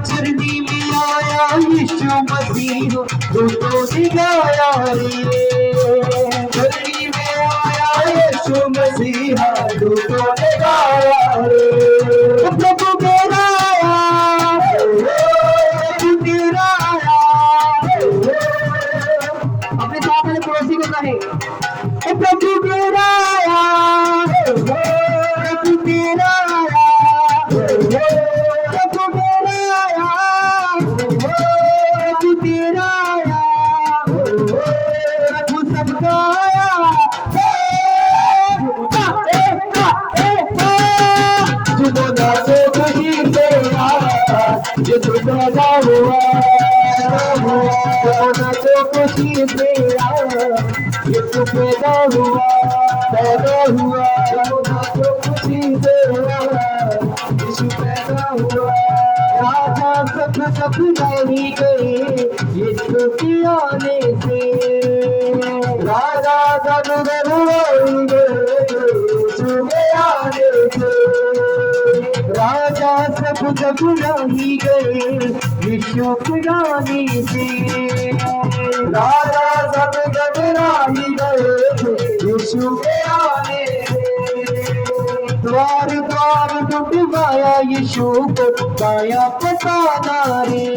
चरनी में आया यीशु मसीह दूतों ने गाया रे। चरनी में आया यीशु मसीह दूतों ने गाया रे। प्रभु मेरा आया, प्रभु तेरा आया। अपने साथ वाले पड़ोसी को कहे प्रभु मेरा आया, प्रभु तेरा आया, प्रभु मेरा आया, प्रभु तेरा आया, प्रभु सबका आया। जो नाचो खुशी से आया, जो पैदा हुआ, जो नाचो खुशी से आया, जो पैदा हुआ, पैदा हुआ, जो नाचो खुशी से आया, यीशु पैदा हुआ। राजा सब नहीं गए यीशु के आने से। राजा सब नहीं गए यीशु के आने से। राजा सब नहीं गए यीशु के आने से। राजा सब नहीं गए यीशु के आने से। द्वार द्वार डुबवाया यीशु को पाया पता ना रे।